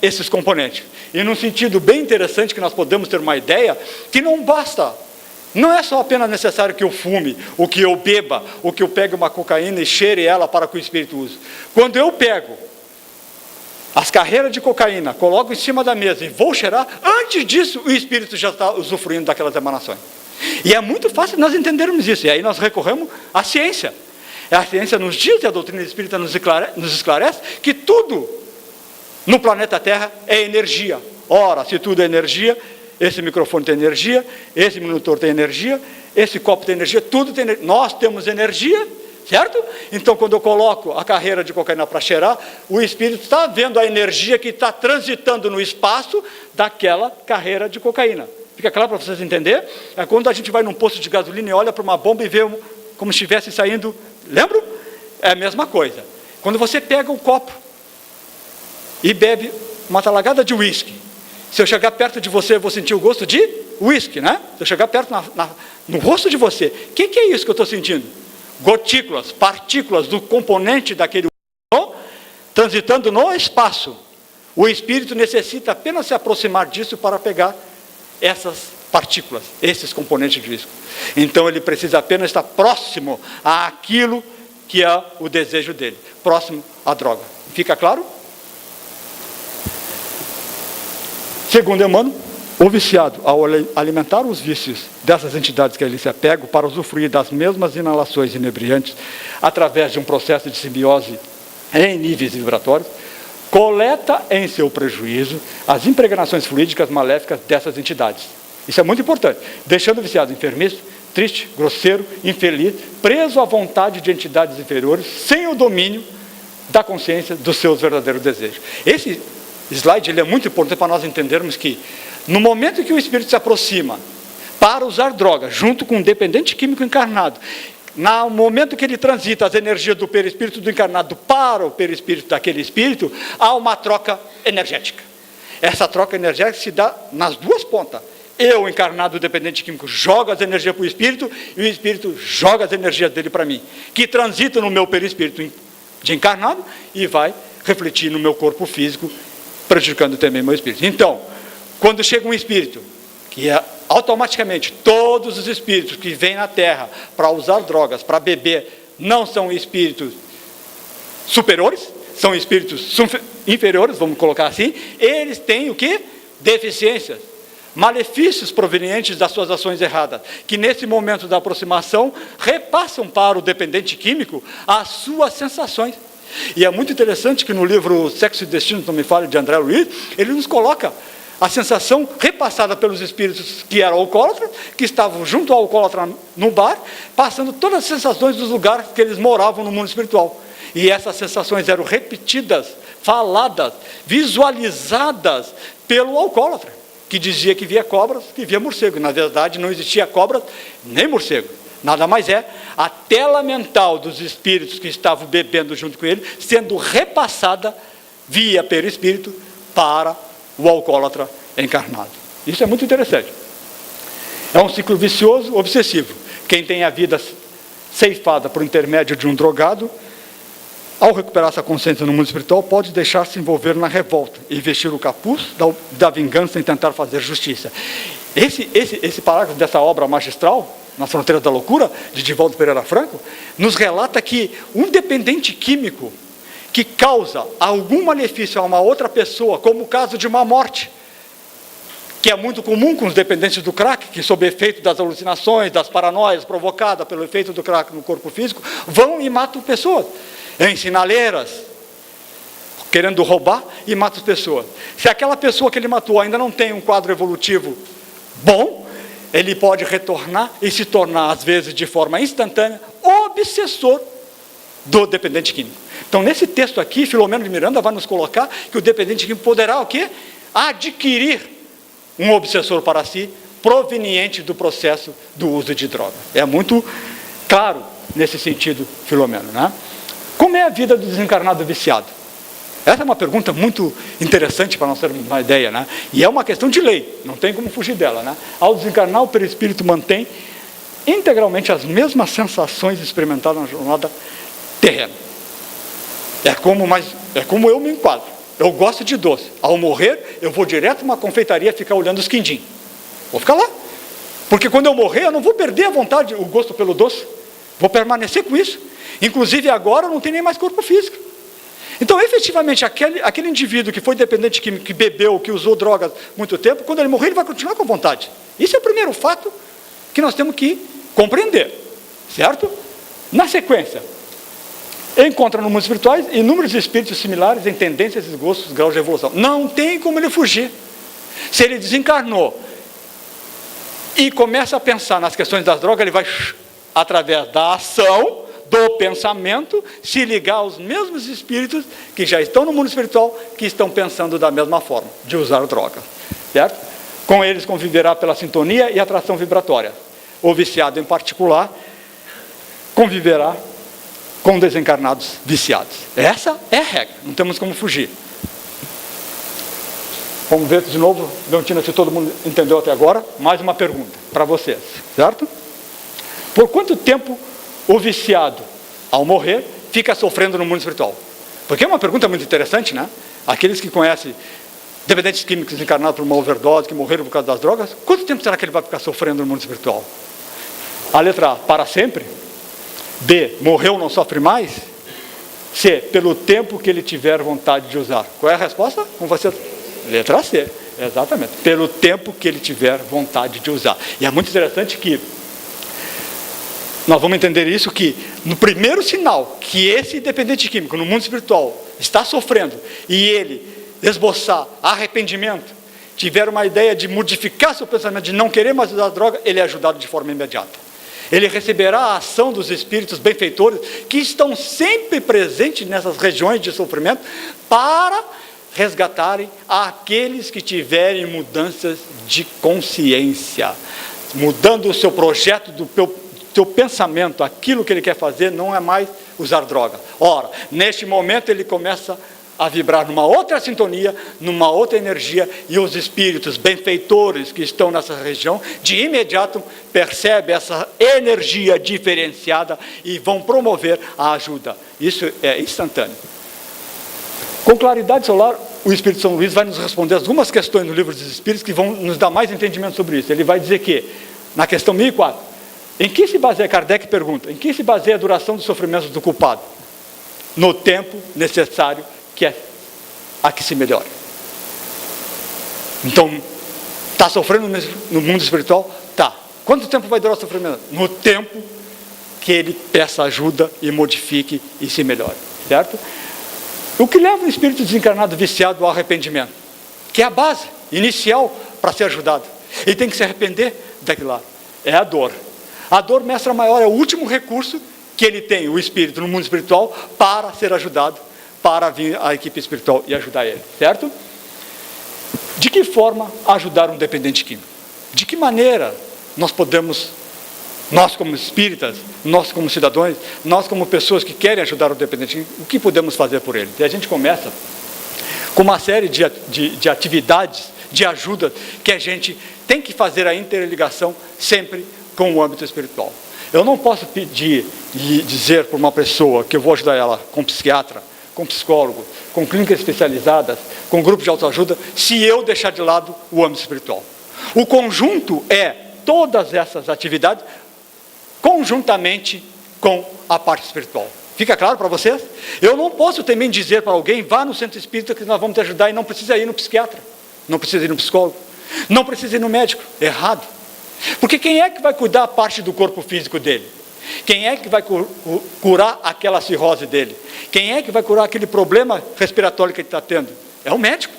Speaker 2: esses componentes. E num sentido bem interessante, que nós podemos ter uma ideia, que não basta, não é só apenas necessário que eu fume, ou que eu beba, ou que eu pegue uma cocaína e cheire ela para que o espírito use. Quando eu pego as carreiras de cocaína, coloco em cima da mesa e vou cheirar, antes disso o espírito já está usufruindo daquelas emanações. E é muito fácil nós entendermos isso, e aí nós recorremos à ciência. A ciência nos diz, e a doutrina espírita nos esclarece, que tudo no planeta Terra é energia. Ora, se tudo é energia, esse microfone tem energia, esse monitor tem energia, esse copo tem energia, tudo tem energia. Nós temos energia, certo? Então, quando eu coloco a carreira de cocaína para cheirar, o espírito está vendo a energia que está transitando no espaço daquela carreira de cocaína. Fica claro para vocês entenderem? É quando a gente vai num posto de gasolina e olha para uma bomba e vê como se estivesse saindo. Lembram? É a mesma coisa. Quando você pega um copo e bebe uma talagada de uísque, se eu chegar perto de você, eu vou sentir o gosto de uísque, né? Se eu chegar perto no rosto de você, o que é isso que eu estou sentindo? Gotículas, partículas do componente daquele transitando no espaço. O espírito necessita apenas se aproximar disso para pegar essas partículas, esses componentes de uísque. Então ele precisa apenas estar próximo àquilo que é o desejo dele, próximo à droga. Fica claro? Segundo Emmanuel, o viciado, ao alimentar os vícios dessas entidades que ele se apega para usufruir das mesmas inalações inebriantes através de um processo de simbiose em níveis vibratórios, coleta em seu prejuízo as impregnações fluídicas maléficas dessas entidades. Isso é muito importante, deixando o viciado enfermiço, triste, grosseiro, infeliz, preso à vontade de entidades inferiores, sem o domínio da consciência dos seus verdadeiros desejos. Esse slide ele é muito importante para nós entendermos que, no momento que o espírito se aproxima para usar droga, junto com um dependente químico encarnado, no momento que ele transita as energias do perispírito do encarnado para o perispírito daquele espírito, há uma troca energética. Essa troca energética se dá nas duas pontas. Eu, encarnado, o dependente químico, jogo as energias para o espírito, e o espírito joga as energias dele para mim, que transita no meu perispírito de encarnado e vai refletir no meu corpo físico, prejudicando também meu espírito. Então, quando chega um espírito, que é automaticamente todos os espíritos que vêm na Terra para usar drogas, para beber, não são espíritos superiores, são espíritos inferiores, vamos colocar assim, eles têm o quê? Deficiências, malefícios provenientes das suas ações erradas, que nesse momento da aproximação repassam para o dependente químico as suas sensações. E é muito interessante que no livro Sexo e Destino, não me fale, de André Luiz, ele nos coloca a sensação repassada pelos espíritos que eram alcoólatras, que estavam junto ao alcoólatra no bar, passando todas as sensações dos lugares que eles moravam no mundo espiritual. E essas sensações eram repetidas, faladas, visualizadas pelo alcoólatra, que dizia que via cobras, que via morcego. Na verdade, não existia cobra nem morcego. Nada mais é a tela mental dos espíritos que estavam bebendo junto com ele, sendo repassada via perispírito para o alcoólatra encarnado. Isso é muito interessante. É um ciclo vicioso, obsessivo. Quem tem a vida ceifada por intermédio de um drogado, ao recuperar essa consciência no mundo espiritual, pode deixar-se envolver na revolta e vestir o capuz da vingança em tentar fazer justiça. Esse parágrafo dessa obra magistral, Nas Fronteiras da Loucura, de Divaldo Pereira Franco, nos relata que um dependente químico que causa algum malefício a uma outra pessoa, como o caso de uma morte, que é muito comum com os dependentes do crack, que sob efeito das alucinações, das paranoias provocadas pelo efeito do crack no corpo físico, vão e matam pessoas, em sinaleiras, querendo roubar e matam as pessoas. Se aquela pessoa que ele matou ainda não tem um quadro evolutivo bom, ele pode retornar e se tornar, às vezes, de forma instantânea, obsessor do dependente químico. Então, nesse texto aqui, Filomeno de Miranda vai nos colocar que o dependente químico poderá o quê? Adquirir um obsessor para si, proveniente do processo do uso de droga. É muito claro nesse sentido, Filomeno, né? Como é a vida do desencarnado viciado? Essa é uma pergunta muito interessante para nós termos uma ideia, né? E é uma questão de lei, não tem como fugir dela, né? Ao desencarnar, o perispírito mantém integralmente as mesmas sensações experimentadas na jornada terrena. É como eu me enquadro. Eu gosto de doce. Ao morrer, eu vou direto numa confeitaria ficar olhando os quindim. Vou ficar lá. Porque quando eu morrer, eu não vou perder a vontade, o gosto pelo doce. Vou permanecer com isso. Inclusive agora eu não tenho nem mais corpo físico. Então, efetivamente, aquele indivíduo que foi dependente químico, que bebeu, que usou drogas muito tempo, quando ele morrer, ele vai continuar com vontade. Isso é o primeiro fato que nós temos que compreender. Certo? Na sequência, encontra no mundo espiritual inúmeros espíritos similares em tendências e gostos, graus de evolução. Não tem como ele fugir. Se ele desencarnou e começa a pensar nas questões das drogas, ele vai, através da ação, do pensamento, se ligar aos mesmos espíritos que já estão no mundo espiritual, que estão pensando da mesma forma, de usar drogas. Certo? Com eles conviverá pela sintonia e atração vibratória. O viciado, em particular, conviverá com desencarnados viciados. Essa é a regra, não temos como fugir. Vamos ver de novo, Leontina, se todo mundo entendeu até agora. Mais uma pergunta para vocês, certo? Por quanto tempo o viciado, ao morrer, fica sofrendo no mundo espiritual? Porque é uma pergunta muito interessante, né? Aqueles que conhecem dependentes químicos desencarnados por uma overdose, que morreram por causa das drogas, quanto tempo será que ele vai ficar sofrendo no mundo espiritual? A letra A, para sempre. B, morreu, não sofre mais. C, pelo tempo que ele tiver vontade de usar. Qual é a resposta? Como você... Letra C, exatamente. Pelo tempo que ele tiver vontade de usar. E é muito interessante que nós vamos entender isso, que no primeiro sinal que esse dependente químico no mundo espiritual está sofrendo e ele esboçar arrependimento, tiver uma ideia de modificar seu pensamento, de não querer mais usar droga, ele é ajudado de forma imediata. Ele receberá a ação dos espíritos benfeitores que estão sempre presentes nessas regiões de sofrimento para resgatarem aqueles que tiverem mudanças de consciência, mudando o seu projeto do teu pensamento, aquilo que ele quer fazer não é mais usar droga. Ora, neste momento ele começa a vibrar numa outra sintonia, numa outra energia, e os espíritos benfeitores que estão nessa região, de imediato percebem essa energia diferenciada e vão promover a ajuda. Isso é instantâneo. Com claridade solar, o Espírito São Luís vai nos responder algumas questões no Livro dos Espíritos que vão nos dar mais entendimento sobre isso. Ele vai dizer que, na questão 1004, em que se baseia, Kardec pergunta, em que se baseia a duração dos sofrimentos do culpado? No tempo necessário que é a que se melhore. Então, está sofrendo no mundo espiritual? Tá. Quanto tempo vai durar o sofrimento? No tempo que ele peça ajuda e modifique e se melhore. Certo? O que leva o espírito desencarnado viciado ao arrependimento? Que é a base inicial para ser ajudado. Ele tem que se arrepender daquilo lá. É a dor. A dor, mestra maior, é o último recurso que ele tem, o espírito, no mundo espiritual, para ser ajudado, para vir a equipe espiritual e ajudar ele, certo? De que forma ajudar um dependente químico? De que maneira nós podemos, nós como espíritas, nós como cidadãos, nós como pessoas que querem ajudar o dependente químico, o que podemos fazer por ele? E a gente começa com uma série de atividades, de ajuda, que a gente tem que fazer a interligação sempre com o âmbito espiritual. Eu não posso pedir e dizer para uma pessoa que eu vou ajudar ela com psiquiatra, com psicólogo, com clínicas especializadas, com grupo de autoajuda, se eu deixar de lado o âmbito espiritual. O conjunto é todas essas atividades conjuntamente com a parte espiritual. Fica claro para vocês? Eu não posso também dizer para alguém, vá no centro espírita que nós vamos te ajudar, e não precisa ir no psiquiatra, não precisa ir no psicólogo, não precisa ir no médico. Errado. Porque quem é que vai cuidar a parte do corpo físico dele? Quem é que vai curar aquela cirrose dele? Quem é que vai curar aquele problema respiratório que ele está tendo? É o médico.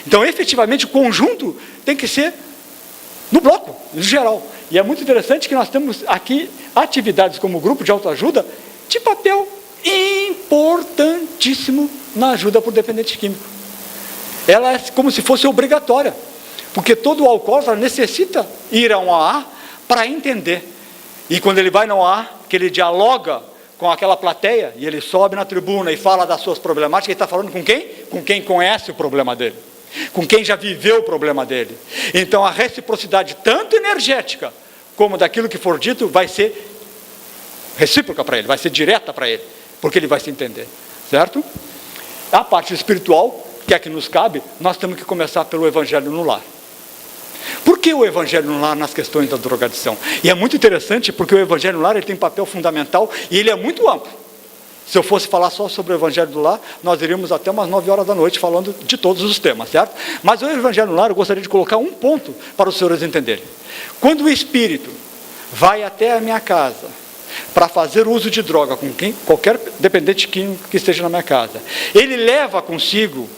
Speaker 2: Então, efetivamente, o conjunto tem que ser no bloco, no geral. E é muito interessante que nós temos aqui atividades como o grupo de autoajuda de papel importantíssimo na ajuda por dependente químico. Ela é como se fosse obrigatória, porque todo alcoólatra necessita ir a um AA para entender. E quando ele vai no AA, que ele dialoga com aquela plateia, e ele sobe na tribuna e fala das suas problemáticas, ele está falando com quem? Com quem conhece o problema dele, com quem já viveu o problema dele. Então a reciprocidade, tanto energética, como daquilo que for dito, vai ser recíproca para ele, vai ser direta para ele, porque ele vai se entender, certo? A parte espiritual, que é que nos cabe, nós temos que começar pelo Evangelho no lar. Por que o Evangelho no lar nas questões da drogadição? E é muito interessante, porque o Evangelho no lar ele tem um papel fundamental, e ele é muito amplo. Se eu fosse falar só sobre o Evangelho do lar, nós iríamos até umas 9 horas da noite falando de todos os temas, certo? Mas o Evangelho no lar, eu gostaria de colocar um ponto para os senhores entenderem. Quando o espírito vai até a minha casa para fazer uso de droga com qualquer dependente químico que esteja na minha casa, ele leva consigo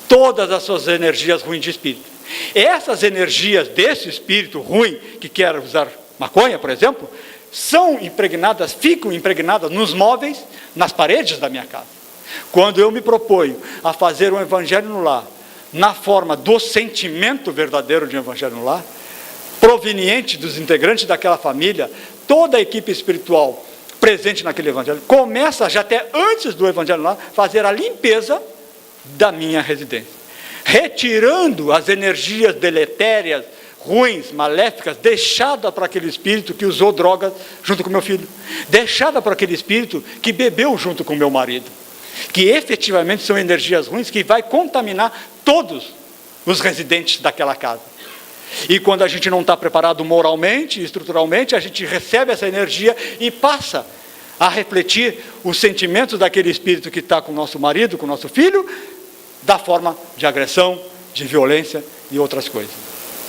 Speaker 2: todas as suas energias ruins de espírito. Essas energias desse espírito ruim que quer usar maconha, por exemplo, são impregnadas, ficam impregnadas nos móveis, nas paredes da minha casa. Quando eu me proponho a fazer um evangelho no lar, na forma do sentimento verdadeiro de um evangelho no lar, proveniente dos integrantes daquela família, toda a equipe espiritual presente naquele evangelho, começa já até antes do evangelho no lar, fazer a limpeza da minha residência, retirando as energias deletérias, ruins, maléficas, deixada para aquele espírito que usou drogas junto com meu filho, deixada para aquele espírito que bebeu junto com meu marido, que efetivamente são energias ruins que vai contaminar todos os residentes daquela casa. E quando a gente não está preparado moralmente, estruturalmente, a gente recebe essa energia e passa a refletir os sentimentos daquele espírito que está com o nosso marido, com o nosso filho, da forma de agressão, de violência e outras coisas.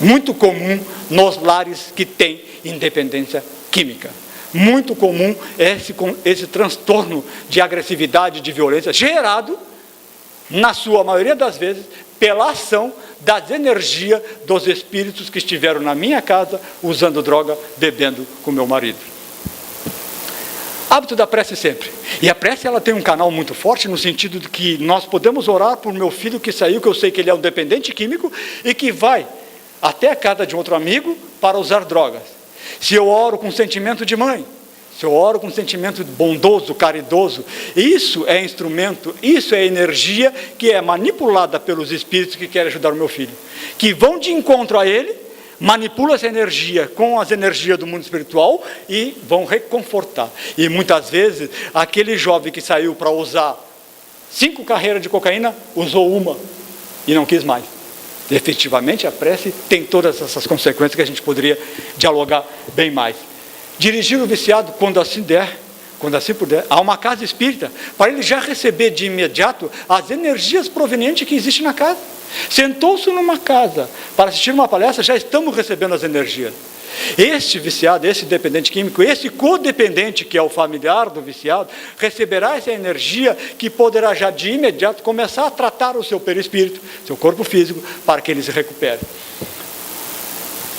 Speaker 2: Muito comum nos lares que têm independência química. Muito comum esse transtorno de agressividade, de violência, gerado, na sua maioria das vezes, pela ação das energias dos espíritos que estiveram na minha casa, usando droga, bebendo com meu marido. Hábito da prece sempre. E a prece ela tem um canal muito forte no sentido de que nós podemos orar por meu filho que saiu, que eu sei que ele é um dependente químico e que vai até a casa de outro amigo para usar drogas. Se eu oro com sentimento de mãe, se eu oro com sentimento bondoso, caridoso, isso é instrumento, isso é energia que é manipulada pelos espíritos que querem ajudar o meu filho, que vão de encontro a ele, manipulam essa energia com as energias do mundo espiritual e vão reconfortar. E muitas vezes, aquele jovem que saiu para usar 5 carreiras de cocaína, usou uma e não quis mais. Efetivamente, a prece tem todas essas consequências que a gente poderia dialogar bem mais. Dirigir o viciado, quando assim der, quando assim puder, a uma casa espírita, para ele já receber de imediato as energias provenientes que existem na casa. Sentou-se numa casa para assistir uma palestra, já estamos recebendo as energias. Este viciado, esse dependente químico, esse codependente, que é o familiar do viciado, receberá essa energia que poderá já de imediato começar a tratar o seu perispírito, seu corpo físico, para que ele se recupere.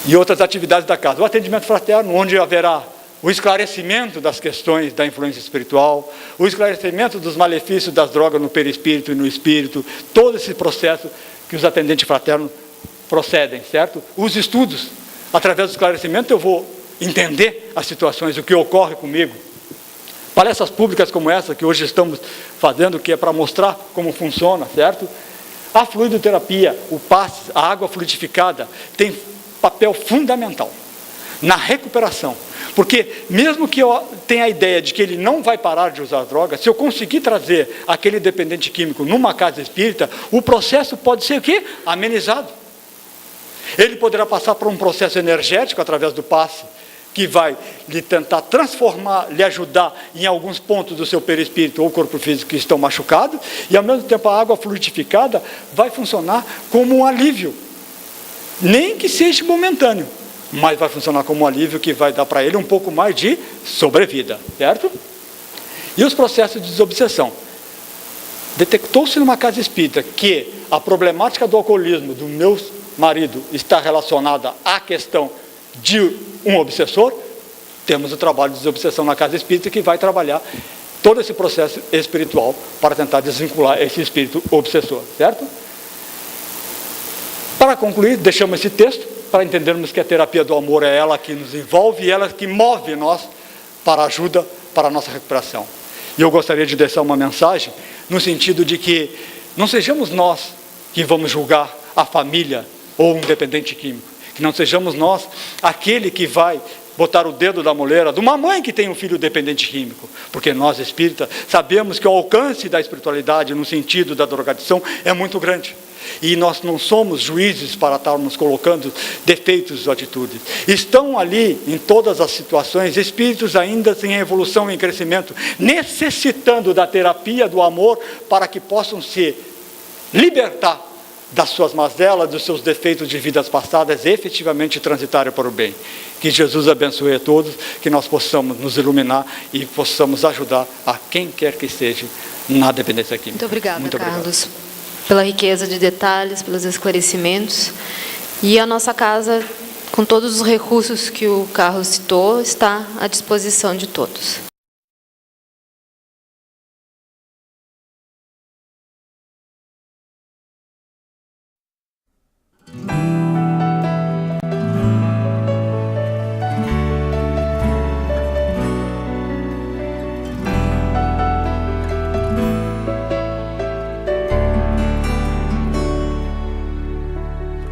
Speaker 2: E outras atividades da casa, o atendimento fraterno, onde haverá o esclarecimento das questões da influência espiritual, o esclarecimento dos malefícios das drogas no perispírito e no espírito, todo esse processo que os atendentes fraternos procedem, certo? Os estudos, através do esclarecimento eu vou entender as situações, o que ocorre comigo. Palestras públicas como essa que hoje estamos fazendo, que é para mostrar como funciona, certo? A fluidoterapia, o passe, a água fluidificada, tem papel fundamental. na recuperação. Porque mesmo que eu tenha a ideia de que ele não vai parar de usar droga, se eu conseguir trazer aquele dependente químico numa casa espírita, o processo pode ser o quê? Amenizado. Ele poderá passar por um processo energético através do passe, que vai lhe tentar transformar, lhe ajudar em alguns pontos do seu perispírito ou corpo físico que estão machucados, e ao mesmo tempo a água fluidificada vai funcionar como um alívio, nem que seja momentâneo, mas vai funcionar como um alívio que vai dar para ele um pouco mais de sobrevida, certo? E os processos de desobsessão. Detectou-se numa casa espírita que a problemática do alcoolismo do meu marido está relacionada à questão de um obsessor, temos o trabalho de desobsessão na casa espírita que vai trabalhar todo esse processo espiritual para tentar desvincular esse espírito obsessor, certo? Para concluir, deixamos esse texto para entendermos que a terapia do amor é ela que nos envolve e ela que move nós para a ajuda, para a nossa recuperação. E eu gostaria de deixar uma mensagem no sentido de que não sejamos nós que vamos julgar a família ou um dependente químico, que não sejamos nós aquele que vai botar o dedo da moleira de uma mãe que tem um filho dependente químico, porque nós espíritas sabemos que o alcance da espiritualidade no sentido da drogadição é muito grande. E nós não somos juízes para estarmos colocando defeitos ou atitudes. Estão ali, em todas as situações, espíritos ainda em evolução e em crescimento, necessitando da terapia do amor para que possam se libertar das suas mazelas, dos seus defeitos de vidas passadas, e efetivamente transitarem para o bem. Que Jesus abençoe a todos, que nós possamos nos iluminar e possamos ajudar a quem quer que seja na dependência química.
Speaker 1: Muito obrigada, Carlos, pela riqueza de detalhes, pelos esclarecimentos. E a nossa casa, com todos os recursos que o Carlos citou, está à disposição de todos.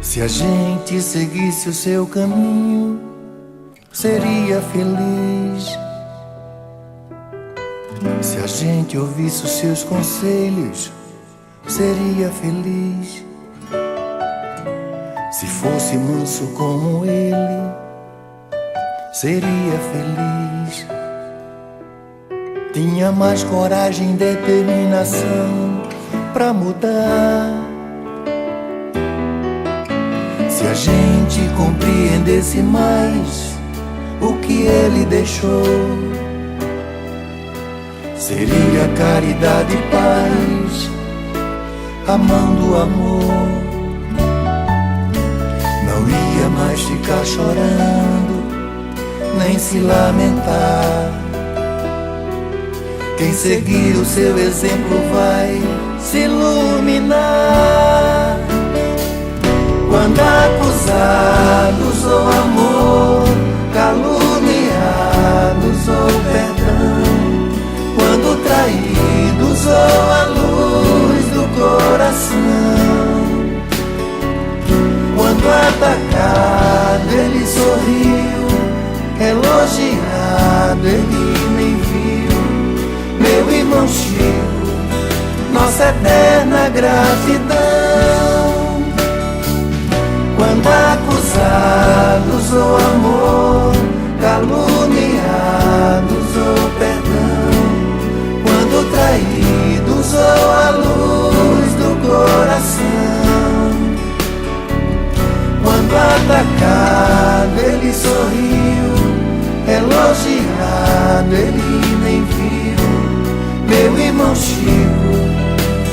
Speaker 3: Se a gente seguisse o seu caminho, seria feliz. Se a gente ouvisse os seus conselhos, seria feliz. Se fosse manso como ele, seria feliz. Tinha mais coragem e determinação pra mudar. Se a gente compreendesse mais o que ele deixou, seria caridade e paz, amando o amor. Não ia mais ficar chorando, nem se lamentar. Quem seguir o seu exemplo vai se iluminar. Quando acusados ou amor, caluniados ou perdão, quando traídos ou a luz do coração, quando atacado ele sorriu, elogiado ele nem viu. Meu irmão Chico, nossa eterna gratidão. Quando acusados ou amor, caluniados ou perdão, quando traídos ou a luz do coração, quando atacado ele sorriu, elogiado ele nem viu. Meu irmão Chico,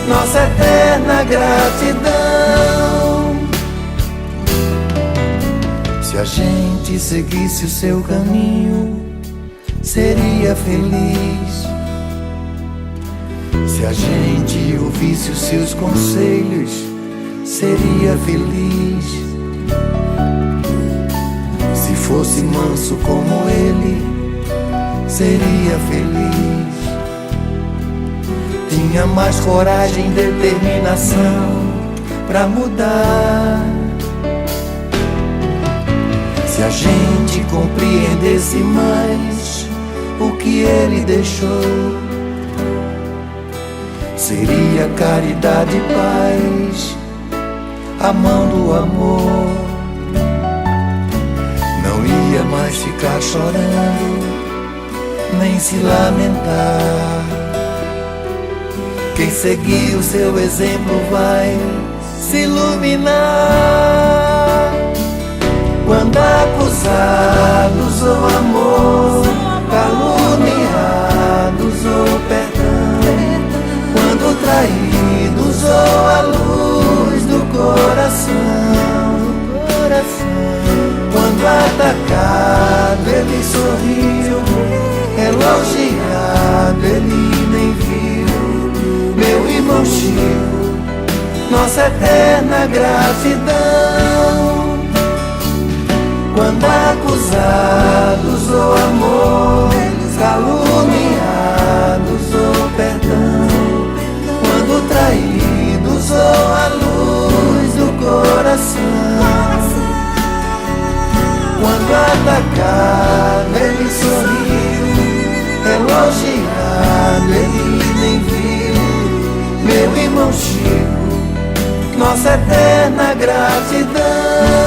Speaker 3: nossa eterna gratidão. Se a gente seguisse o seu caminho, seria feliz. Se a gente ouvisse os seus conselhos, seria feliz. Se fosse manso como ele, seria feliz. Tinha mais coragem e determinação pra mudar. Se Se a gente compreendesse mais o que ele deixou, seria caridade e paz, a mão do amor. Não ia mais ficar chorando, nem se lamentar. Quem seguir o seu exemplo vai se iluminar. Quando acusados ou amor, caluniados ou perdão, quando traídos ou a luz do coração, quando atacado ele sorriu, elogiado ele nem viu. Meu irmão Chico, nossa eterna gratidão. Quando acusados ou amor, caluniados ou perdão, quando traídos ou a luz do coração, quando atacado ele sorriu, elogiado ele nem viu. Meu irmão Chico, nossa eterna gratidão.